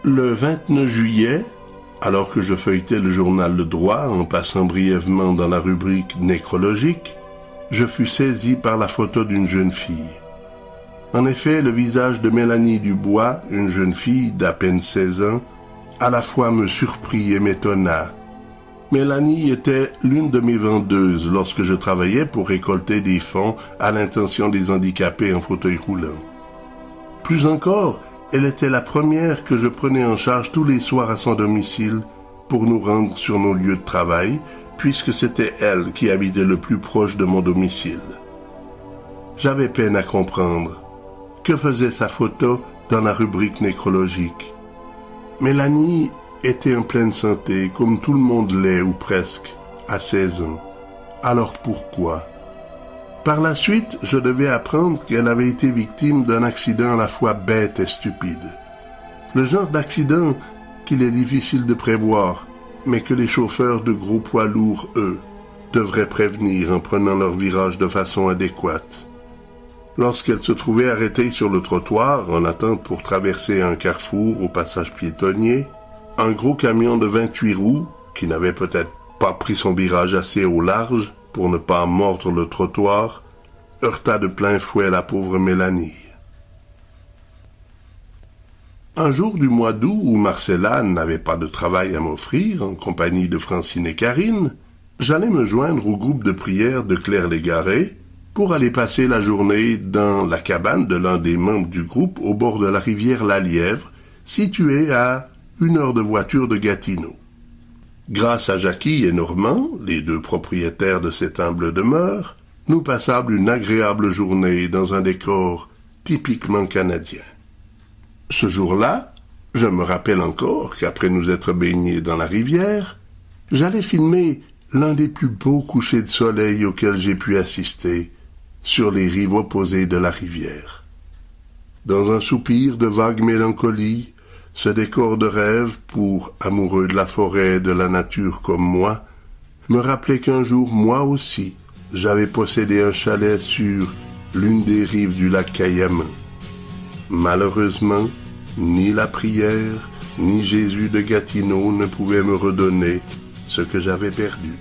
Le 29 juillet, alors que je feuilletais le journal Le Droit en passant brièvement dans la rubrique nécrologique, je fus saisi par la photo d'une jeune fille. En effet, le visage de Mélanie Dubois, une jeune fille d'à peine 16 ans, à la fois me surprit et m'étonna. Mélanie était l'une de mes vendeuses lorsque je travaillais pour récolter des fonds à l'intention des handicapés en fauteuil roulant. Plus encore, elle était la première que je prenais en charge tous les soirs à son domicile pour nous rendre sur nos lieux de travail, puisque c'était elle qui habitait le plus proche de mon domicile. J'avais peine à comprendre. Que faisait sa photo dans la rubrique nécrologique? Mélanie était en pleine santé, comme tout le monde l'est ou presque, à 16 ans. Alors pourquoi? Par la suite, je devais apprendre qu'elle avait été victime d'un accident à la fois bête et stupide. Le genre d'accident qu'il est difficile de prévoir, mais que les chauffeurs de gros poids lourds, eux, devraient prévenir en prenant leur virage de façon adéquate. Lorsqu'elle se trouvait arrêtée sur le trottoir en attente pour traverser un carrefour au passage piétonnier, un gros camion de 28 roues, qui n'avait peut-être pas pris son virage assez au large pour ne pas mordre le trottoir, heurta de plein fouet la pauvre Mélanie. Un jour du mois d'août où Marcella n'avait pas de travail à m'offrir, en compagnie de Francine et Karine, j'allais me joindre au groupe de prière de Claire Légaré pour aller passer la journée dans la cabane de l'un des membres du groupe au bord de la rivière La Lièvre, située à 1 heure de voiture de Gatineau. Grâce à Jackie et Normand, les deux propriétaires de cette humble demeure, nous passâmes une agréable journée dans un décor typiquement canadien. Ce jour-là, je me rappelle encore qu'après nous être baignés dans la rivière, j'allais filmer l'un des plus beaux couchers de soleil auxquels j'ai pu assister sur les rives opposées de la rivière. Dans un soupir de vague mélancolie, ce décor de rêve, pour amoureux de la forêt et de la nature comme moi, me rappelait qu'un jour, moi aussi, j'avais possédé un chalet sur l'une des rives du lac Cayamon. Malheureusement, ni la prière, ni Jésus de Gatineau ne pouvaient me redonner ce que j'avais perdu.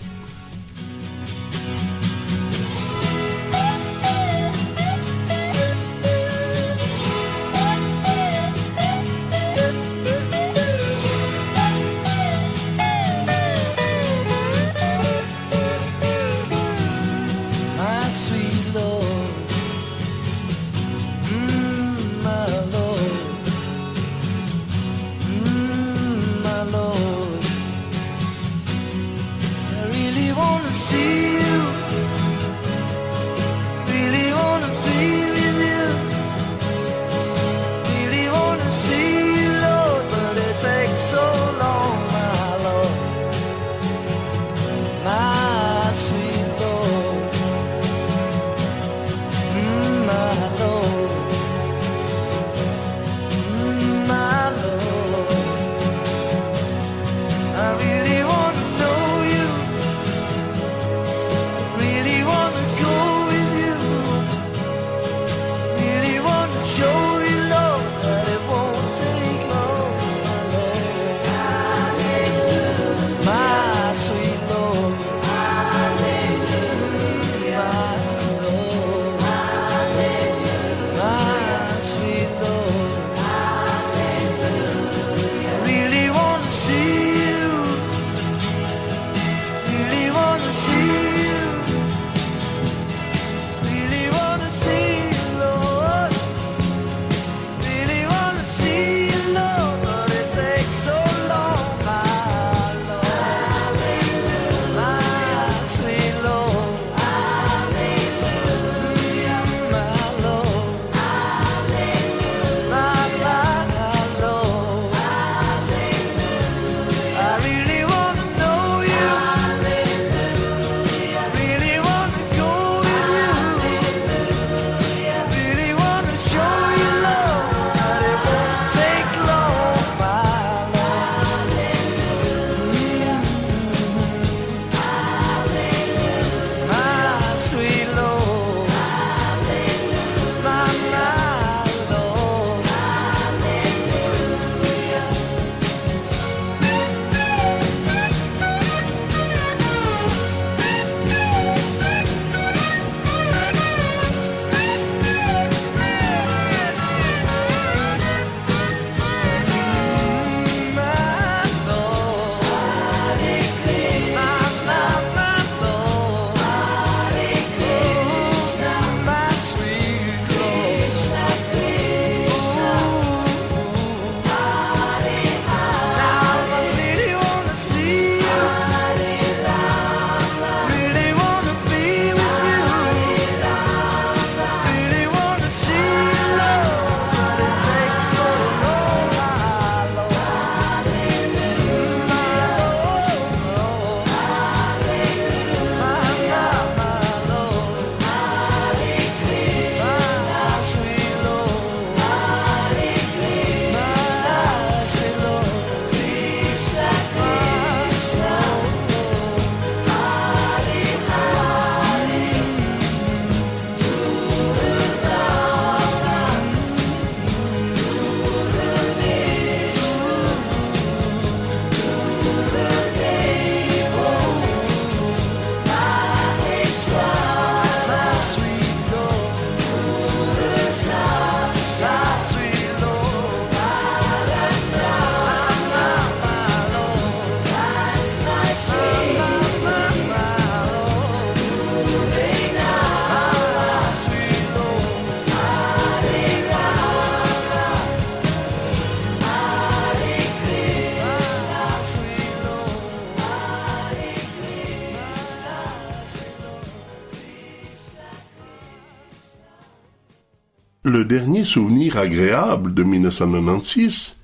Le dernier souvenir agréable de 1996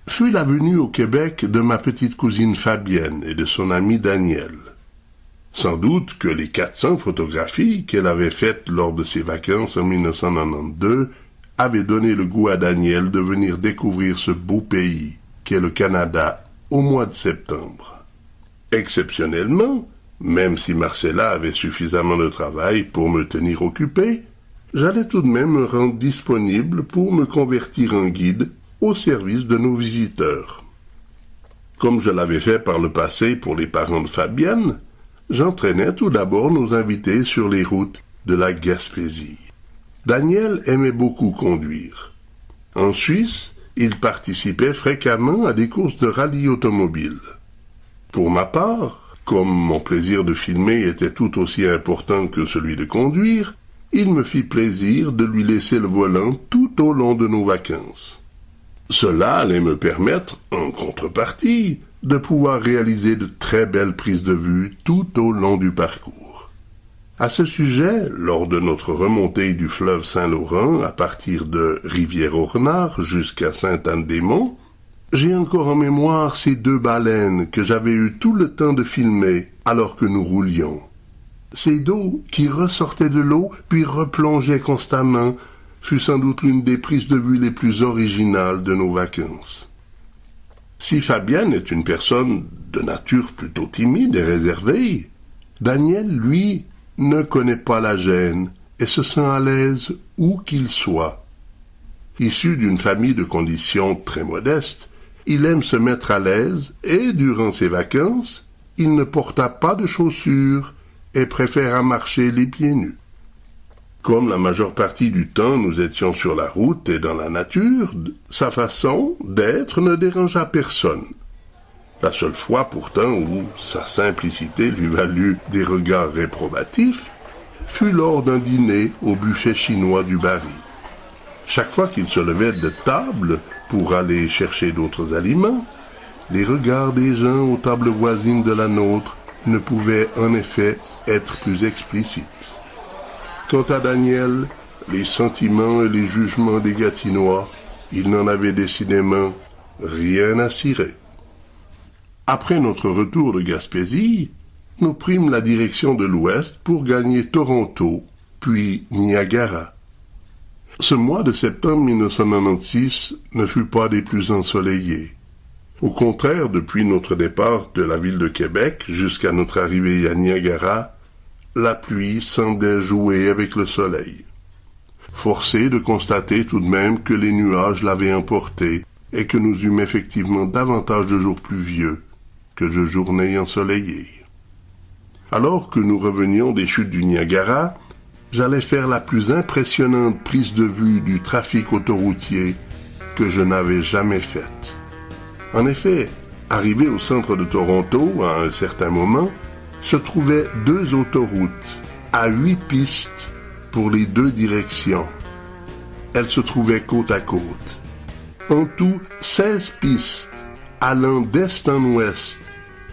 fut la venue au Québec de ma petite cousine Fabienne et de son ami Daniel. Sans doute que les 400 photographies qu'elle avait faites lors de ses vacances en 1992 avaient donné le goût à Daniel de venir découvrir ce beau pays qu'est le Canada au mois de septembre. Exceptionnellement, même si Marcella avait suffisamment de travail pour me tenir occupé, j'allais tout de même me rendre disponible pour me convertir en guide au service de nos visiteurs. Comme je l'avais fait par le passé pour les parents de Fabienne, j'entraînais tout d'abord nos invités sur les routes de la Gaspésie. Daniel aimait beaucoup conduire. En Suisse, il participait fréquemment à des courses de rallye automobile. Pour ma part, comme mon plaisir de filmer était tout aussi important que celui de conduire, il me fit plaisir de lui laisser le volant tout au long de nos vacances. Cela allait me permettre, en contrepartie, de pouvoir réaliser de très belles prises de vue tout au long du parcours. À ce sujet, lors de notre remontée du fleuve Saint-Laurent à partir de Rivière-au-Renard jusqu'à Sainte-Anne-des-Monts, j'ai encore en mémoire ces 2 baleines que j'avais eu tout le temps de filmer alors que nous roulions. Ces dos qui ressortaient de l'eau puis replongeaient constamment fut sans doute l'une des prises de vue les plus originales de nos vacances. Si Fabienne est une personne de nature plutôt timide et réservée, Daniel, lui, ne connaît pas la gêne et se sent à l'aise où qu'il soit. Issu d'une famille de conditions très modestes, il aime se mettre à l'aise et, durant ses vacances, il ne porta pas de chaussures et préféra marcher les pieds nus. Comme la majeure partie du temps nous étions sur la route et dans la nature, sa façon d'être ne dérangea personne. La seule fois pourtant où sa simplicité lui valut des regards réprobatifs fut lors d'un dîner au buffet chinois du Barry. Chaque fois qu'il se levait de table pour aller chercher d'autres aliments, les regards des gens aux tables voisines de la nôtre ne pouvaient en effet être plus explicites. Quant à Daniel, les sentiments et les jugements des Gatinois, il n'en avait décidément rien à cirer. Après notre retour de Gaspésie, nous prîmes la direction de l'ouest pour gagner Toronto, puis Niagara. Ce mois de septembre 1996 ne fut pas des plus ensoleillés. Au contraire, depuis notre départ de la ville de Québec jusqu'à notre arrivée à Niagara, la pluie semblait jouer avec le soleil. Forcé de constater tout de même que les nuages l'avaient emporté et que nous eûmes effectivement davantage de jours pluvieux que de journées ensoleillées. Alors que nous revenions des chutes du Niagara, j'allais faire la plus impressionnante prise de vue du trafic autoroutier que je n'avais jamais faite. En effet, arrivé au centre de Toronto, à un certain moment, se trouvaient 2 autoroutes à 8 pistes pour les 2 directions. Elles se trouvaient côte à côte. En tout, 16 pistes allant d'est en ouest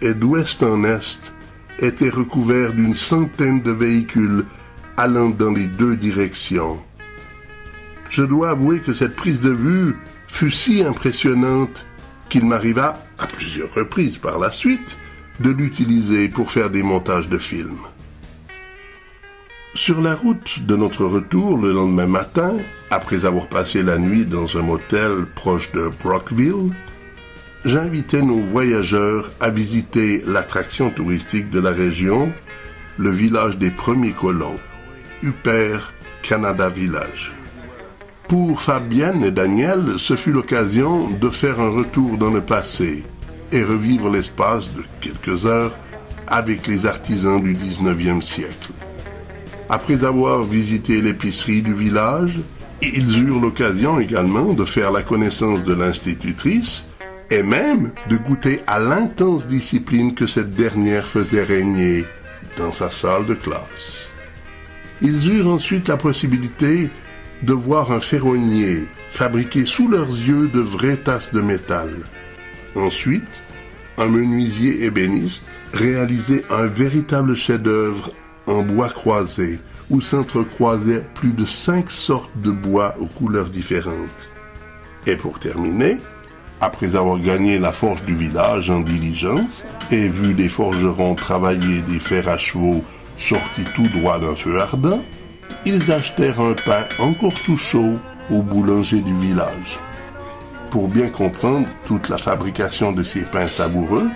et d'ouest en est étaient recouvertes d'une centaine de véhicules allant dans les 2 directions. Je dois avouer que cette prise de vue fut si impressionnante qu'il m'arriva, à plusieurs reprises par la suite, de l'utiliser pour faire des montages de films. Sur la route de notre retour le lendemain matin, après avoir passé la nuit dans un motel proche de Brockville, j'invitais nos voyageurs à visiter l'attraction touristique de la région, le village des premiers colons, Upper Canada Village. Pour Fabienne et Daniel, ce fut l'occasion de faire un retour dans le passé et revivre l'espace de quelques heures avec les artisans du 19e siècle. Après avoir visité l'épicerie du village, ils eurent l'occasion également de faire la connaissance de l'institutrice et même de goûter à l'intense discipline que cette dernière faisait régner dans sa salle de classe. Ils eurent ensuite la possibilité de voir un ferronnier fabriquer sous leurs yeux de vraies tasses de métal. Ensuite, un menuisier ébéniste réalisait un véritable chef-d'œuvre en bois croisé où s'entrecroisaient plus de 5 sortes de bois aux couleurs différentes. Et pour terminer, après avoir gagné la forge du village en diligence et vu des forgerons travailler des fers à chevaux sortis tout droit d'un feu ardent, ils achetèrent un pain encore tout chaud au boulanger du village. Pour bien comprendre toute la fabrication de ces pains savoureux,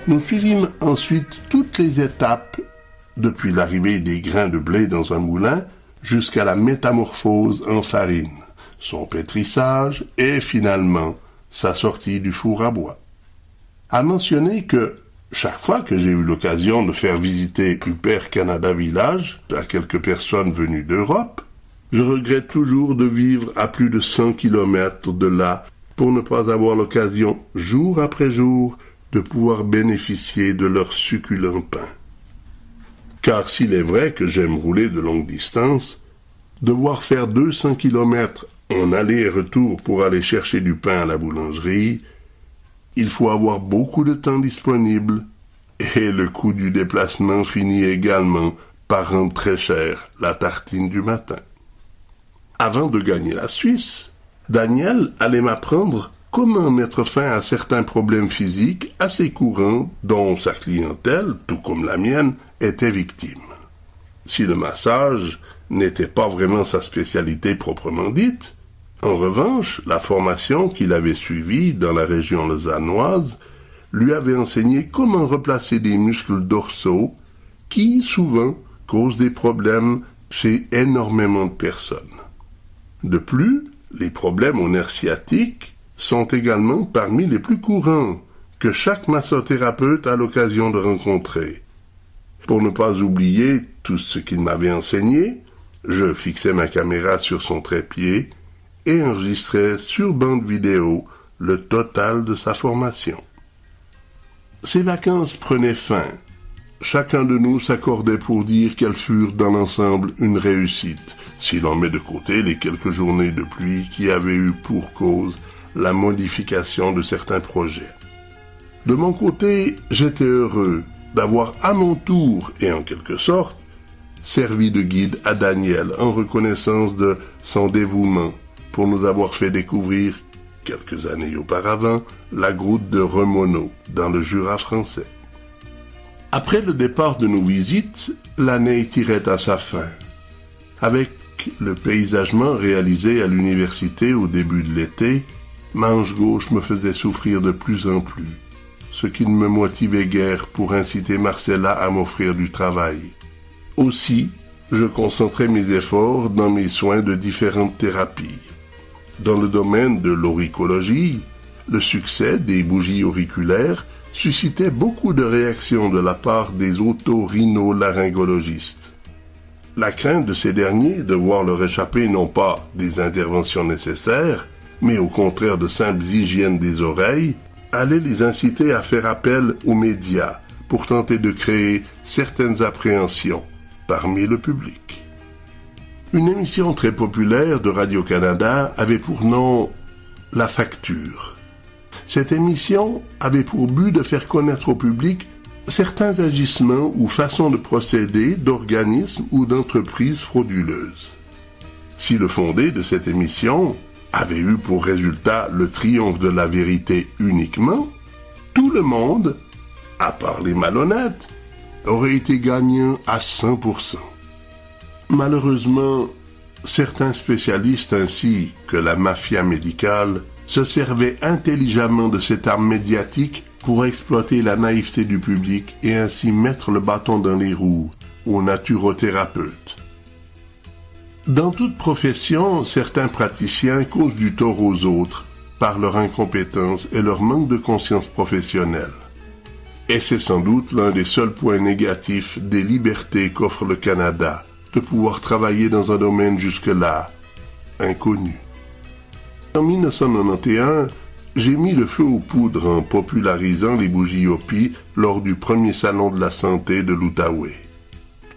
nous suivîmes ensuite toutes les étapes depuis l'arrivée des grains de blé dans un moulin jusqu'à la métamorphose en farine, son pétrissage et finalement sa sortie du four à bois. À mentionner que chaque fois que j'ai eu l'occasion de faire visiter Upper Canada Village à quelques personnes venues d'Europe, je regrette toujours de vivre à plus de 100 km de là pour ne pas avoir l'occasion, jour après jour, de pouvoir bénéficier de leur succulent pain. Car s'il est vrai que j'aime rouler de longue distance, devoir faire 200 km en aller et retour pour aller chercher du pain à la boulangerie, il faut avoir beaucoup de temps disponible et le coût du déplacement finit également par rendre très cher la tartine du matin. Avant de gagner la Suisse, Daniel allait m'apprendre comment mettre fin à certains problèmes physiques assez courants dont sa clientèle, tout comme la mienne, était victime. Si le massage n'était pas vraiment sa spécialité proprement dite, en revanche, la formation qu'il avait suivie dans la région lausannoise lui avait enseigné comment replacer des muscles dorsaux qui, souvent, causent des problèmes chez énormément de personnes. De plus, les problèmes au nerf sciatique sont également parmi les plus courants que chaque massothérapeute a l'occasion de rencontrer. Pour ne pas oublier tout ce qu'il m'avait enseigné, je fixais ma caméra sur son trépied et enregistrait sur bande vidéo le total de sa formation. Ces vacances prenaient fin. Chacun de nous s'accordait pour dire qu'elles furent dans l'ensemble une réussite, si l'on met de côté les quelques journées de pluie qui avaient eu pour cause la modification de certains projets. De mon côté, j'étais heureux d'avoir à mon tour, et en quelque sorte, servi de guide à Daniel en reconnaissance de son dévouement pour nous avoir fait découvrir, quelques années auparavant, la groute de Remonneau, dans le Jura français. Après le départ de nos visites, l'année tirait à sa fin. Avec le paysagement réalisé à l'université au début de l'été, ma hanche gauche me faisait souffrir de plus en plus, ce qui ne me motivait guère pour inciter Marcella à m'offrir du travail. Aussi, je concentrais mes efforts dans mes soins de différentes thérapies. Dans le domaine de l'auricologie, le succès des bougies auriculaires suscitait beaucoup de réactions de la part des otorhinolaryngologistes. La crainte de ces derniers de voir leur échapper non pas des interventions nécessaires, mais au contraire de simples hygiènes des oreilles, allait les inciter à faire appel aux médias pour tenter de créer certaines appréhensions parmi le public. Une émission très populaire de Radio-Canada avait pour nom « La Facture ». Cette émission avait pour but de faire connaître au public certains agissements ou façons de procéder d'organismes ou d'entreprises frauduleuses. Si le fondé de cette émission avait eu pour résultat le triomphe de la vérité uniquement, tout le monde, à part les malhonnêtes, aurait été gagnant à 100%. Malheureusement, certains spécialistes ainsi que la mafia médicale se servaient intelligemment de cette arme médiatique pour exploiter la naïveté du public et ainsi mettre le bâton dans les roues aux naturothérapeutes. Dans toute profession, certains praticiens causent du tort aux autres par leur incompétence et leur manque de conscience professionnelle. Et c'est sans doute l'un des seuls points négatifs des libertés qu'offre le Canada, de pouvoir travailler dans un domaine jusque-là inconnu. En 1991, j'ai mis le feu aux poudres en popularisant les bougies Hopi lors du premier salon de la santé de l'Outaouais.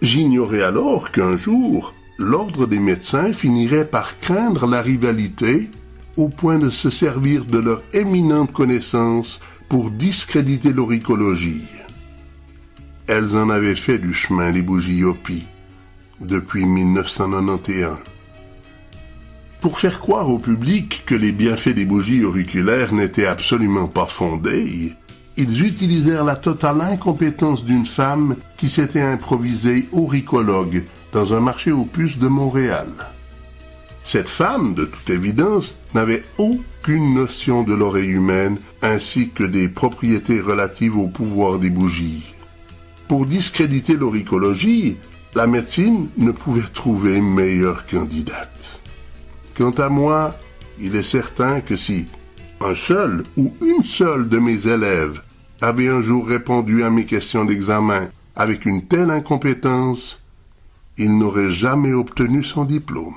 J'ignorais alors qu'un jour, l'ordre des médecins finirait par craindre la rivalité au point de se servir de leur éminente connaissance pour discréditer l'auricologie. Elles en avaient fait du chemin, les bougies Hopi, depuis 1991. Pour faire croire au public que les bienfaits des bougies auriculaires n'étaient absolument pas fondés, ils utilisèrent la totale incompétence d'une femme qui s'était improvisée auricologue dans un marché aux puces de Montréal. Cette femme, de toute évidence, n'avait aucune notion de l'oreille humaine ainsi que des propriétés relatives au pouvoir des bougies. Pour discréditer l'auricologie, la médecine ne pouvait trouver meilleure candidate. Quant à moi, il est certain que si un seul ou une seule de mes élèves avait un jour répondu à mes questions d'examen avec une telle incompétence, il n'aurait jamais obtenu son diplôme.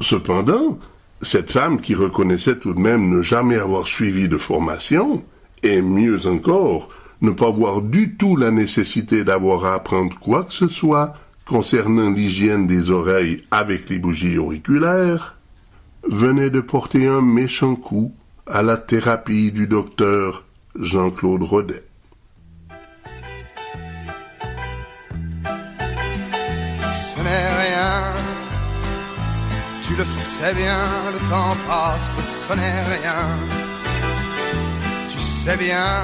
Cependant, cette femme qui reconnaissait tout de même ne jamais avoir suivi de formation, et mieux encore, ne pas voir du tout la nécessité d'avoir à apprendre quoi que ce soit concernant l'hygiène des oreilles avec les bougies auriculaires, venait de porter un méchant coup à la thérapie du docteur Jean-Claude Rodet. Ce n'est rien, tu le sais bien, le temps passe, ce n'est rien. Tu sais bien,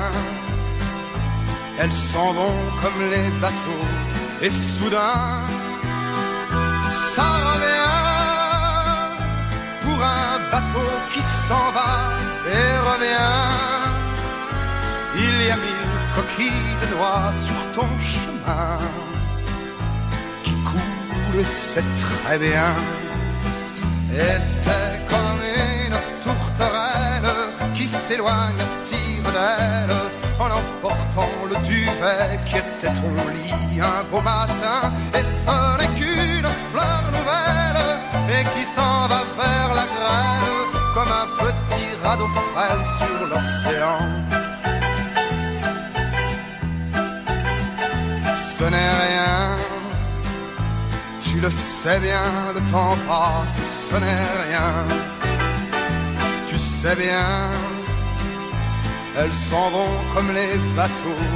elles s'en vont comme les bateaux, et soudain, ça revient pour un bateau qui s'en va et revient. Il y a 1000 coquilles de noix sur ton chemin qui coulent, c'est très bien. Et c'est comme une tourterelle qui s'éloigne à tire d'aile en emportant le duvet qui était ton lit un beau matin. Et ce n'est qu'une fleur nouvelle et qui s'en va vers la grêle comme un petit radeau frêle sur l'océan. Ce n'est rien, tu le sais bien, le temps passe, ce n'est rien. Tu sais bien, elles s'en vont comme les bateaux,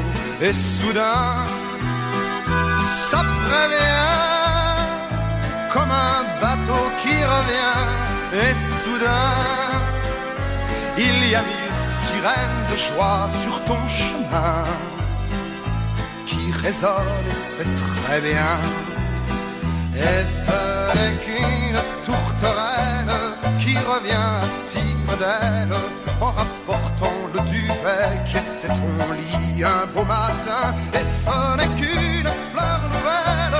et soudain, ça prévient, comme un bateau qui revient, et soudain, il y a 1000 sirènes de joie sur ton chemin, qui résonnent, et c'est très bien. Et ce n'est qu'une tourterelle qui revient à tire d'aile en rapportant le duvet qui était ton lit un beau matin. Et ce n'est qu'une fleur nouvelle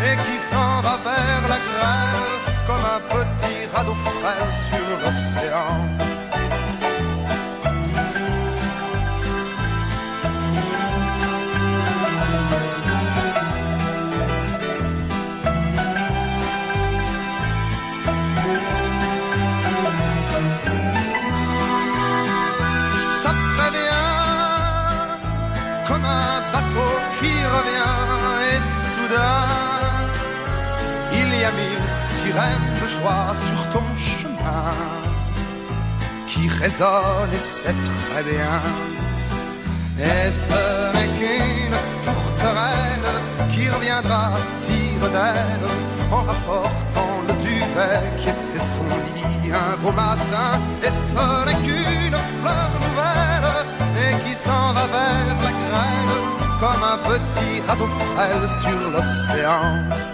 et qui s'en va vers la grêle comme un petit radeau frêle sur l'océan. Comme un bateau qui revient et soudain il y a 1000 sirènes de joie sur ton chemin qui résonnent et c'est très bien. Et ce n'est qu'une tourterelle qui reviendra à tire d'aile en rapportant le duvet qui était son lit un beau matin. Et ce n'est qu'une fleur nouvelle et qui s'en va vers la grêle comme un petit radeau frêle sur l'océan.